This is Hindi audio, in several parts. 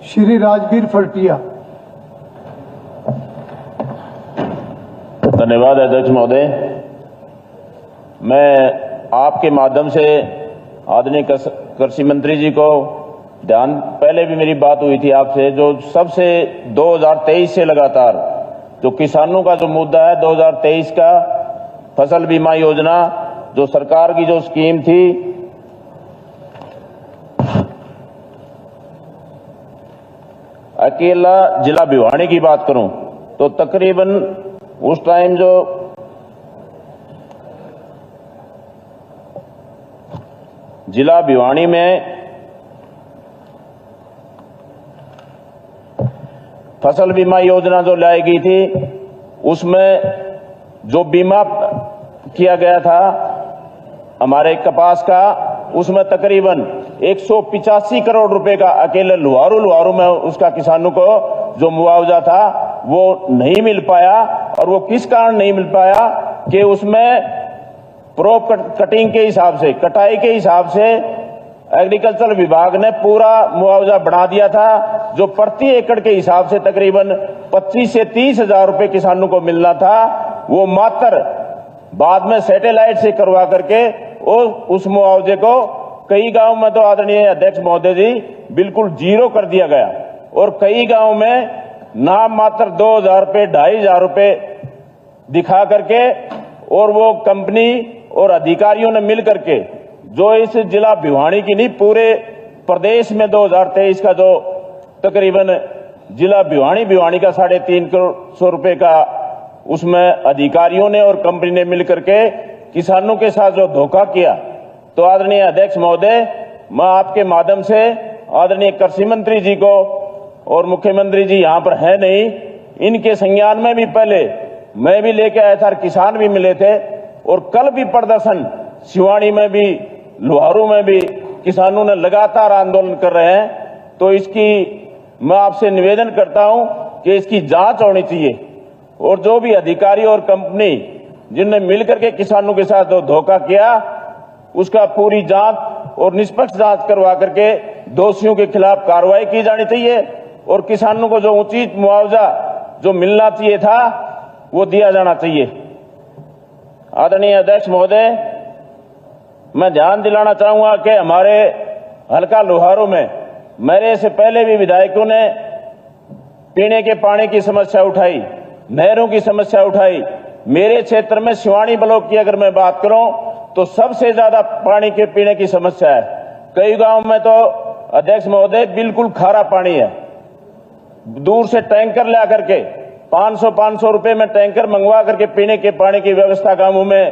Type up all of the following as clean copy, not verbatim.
श्री राजवीर फरटिया। धन्यवाद अध्यक्ष महोदय। मैं आपके माध्यम से आदरणीय कृषि मंत्री जी को पहले भी मेरी बात हुई थी आपसे, जो सबसे 2023 से लगातार जो किसानों का जो मुद्दा है 2023 का फसल बीमा योजना, जो सरकार की जो स्कीम थी, अकेला जिला भिवानी की बात करूं तो तकरीबन उस टाइम जो जिला भिवानी में फसल बीमा योजना जो लाई गई थी, उसमें जो बीमा किया गया था हमारे कपास का, उसमें तकरीबन 185 करोड़ रुपए का अकेले लुहारू में उसका किसानों को जो मुआवजा था वो नहीं मिल पाया। और वो किस कारण नहीं मिल पाया कि उसमें क्रॉप कटिंग के हिसाब से, कटाई के हिसाब से एग्रीकल्चर विभाग ने पूरा मुआवजा बढ़ा दिया था, जो प्रति एकड़ के हिसाब से तकरीबन 25 से 30 हजार रुपए किसानों को मिलना था, वो मात्र बाद में सैटेलाइट से करवा करके और उस मुआवजे को कई गांव में तो आदरणीय अध्यक्ष महोदय जी बिल्कुल जीरो कर दिया गया, और कई गांव में नाम मात्र 2000 रुपए 2500 रुपए दिखा करके और वो कंपनी और अधिकारियों ने मिल करके, जो इस जिला भिवानी की नहीं पूरे प्रदेश में 2023 का जो तकरीबन जिला भिवानी का 3.5 करोड़ रुपए का उसमें अधिकारियों ने और कंपनी ने मिल करके किसानों के साथ जो धोखा किया, तो आदरणीय अध्यक्ष महोदय, मैं आपके माध्यम से आदरणीय कृषि मंत्री जी को, और मुख्यमंत्री जी यहां पर है नहीं, इनके संज्ञान में भी पहले मैं भी लेके आया था, किसान भी मिले थे, और कल भी प्रदर्शन सिवानी में भी, लोहारू में भी किसानों ने लगातार आंदोलन कर रहे हैं। तो इसकी मैं आपसे निवेदन करता हूं कि इसकी जांच होनी चाहिए, और जो भी अधिकारी और कंपनी जिनने मिलकर के किसानों के साथ धोखा किया, उसका पूरी जांच और निष्पक्ष जांच करवा करके दोषियों के खिलाफ कार्रवाई की जानी चाहिए, और किसानों को जो उचित मुआवजा जो मिलना चाहिए था वो दिया जाना चाहिए। आदरणीय अध्यक्ष महोदय, मैं ध्यान दिलाना चाहूंगा कि हमारे हल्का लोहारू में मेरे से पहले भी विधायकों ने पीने के पानी की समस्या उठाई, नहरों की समस्या उठाई। मेरे क्षेत्र में सिवानी ब्लॉक की अगर मैं बात करूं तो सबसे ज्यादा पानी के पीने की समस्या है। कई गांव में तो अध्यक्ष महोदय बिल्कुल खारा पानी है, दूर से टैंकर ला करके 500 रुपए में टैंकर मंगवा करके पीने के पानी की व्यवस्था गांवों में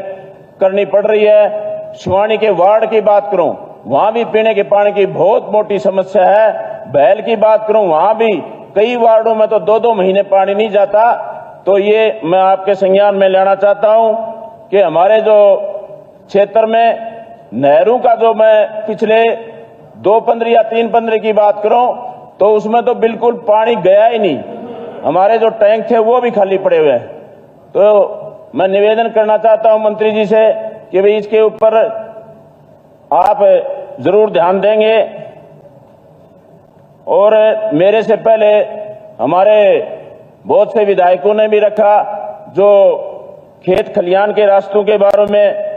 करनी पड़ रही है। सिवानी के वार्ड की बात करूं, वहां भी पीने के पानी की बहुत मोटी समस्या है। बहल की बात करूं, वहां भी कई वार्डों में तो 2-2 महीने पानी नहीं जाता। तो ये मैं आपके संज्ञान में लाना चाहता हूं कि हमारे जो क्षेत्र में नहरों का जो मैं पिछले 2-15 या 3-15 की बात करूं तो उसमें तो बिल्कुल पानी गया ही नहीं, हमारे जो टैंक थे वो भी खाली पड़े हुए हैं। तो मैं निवेदन करना चाहता हूं मंत्री जी से कि भाई इसके ऊपर आप जरूर ध्यान देंगे। और मेरे से पहले हमारे बहुत से विधायकों ने भी रखा जो खेत खलियान के रास्तों के बारे में।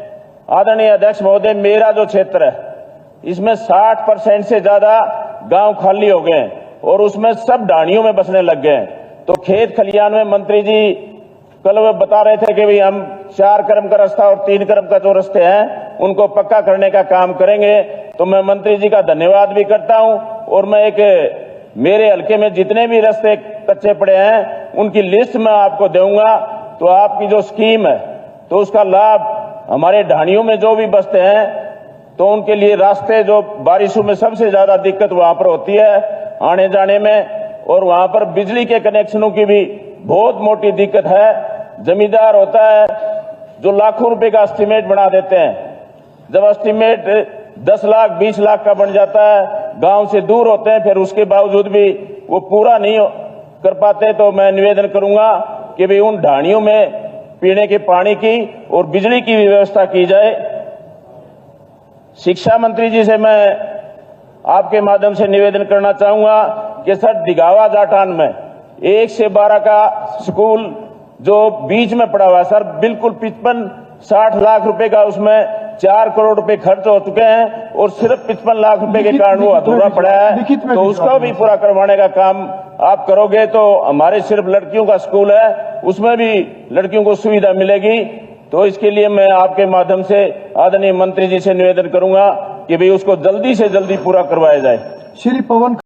आदरणीय अध्यक्ष महोदय, मेरा जो क्षेत्र है इसमें 60% से ज्यादा गांव खाली हो गए हैं और उसमें सब ढाणियों में बसने लग गए हैं। तो खेत खलियान में मंत्री जी कल वो बता रहे थे कि भाई हम 4 क्रम का रास्ता और 3 क्रम का जो रास्ते हैं उनको पक्का करने का काम करेंगे। तो मैं मंत्री जी का धन्यवाद भी करता हूं, और मैं मेरे हल्के में जितने भी रास्ते कच्चे पड़े हैं उनकी लिस्ट मैं आपको दूंगा। तो आपकी जो स्कीम है तो उसका लाभ हमारे ढाणियों में जो भी बसते हैं तो उनके लिए रास्ते, जो बारिशों में सबसे ज्यादा दिक्कत वहां पर होती है आने जाने में, और वहां पर बिजली के कनेक्शनों की भी बहुत मोटी दिक्कत है। जमींदार होता है जो लाखों रुपए का एस्टीमेट बना देते हैं, जब एस्टीमेट 10 लाख 20 लाख का बन जाता है, गांव से दूर होते हैं, फिर उसके बावजूद भी वो पूरा नहीं कर पाते। तो मैं निवेदन करूंगा कि भाई उन ढाणियों में पीने के पानी की और बिजली की भी व्यवस्था की जाए। शिक्षा मंत्री जी से मैं आपके माध्यम से निवेदन करना चाहूंगा केसर दिगावा जाटान में 1 से 12 का स्कूल जो बीच में पड़ा हुआ है सर, बिल्कुल 55-60 लाख रुपए का उसमें 4 करोड़ रुपए खर्च हो चुके हैं और सिर्फ 55 लाख रुपए के कारण वो अधूरा पड़ा है। तो उसका भी पूरा करवाने का काम आप करोगे तो हमारे सिर्फ लड़कियों का स्कूल है, उसमें भी लड़कियों को सुविधा मिलेगी। तो इसके लिए मैं आपके माध्यम से आदरणीय मंत्री जी से निवेदन करूंगा कि भाई उसको जल्दी से जल्दी पूरा करवाया जाए। श्री पवन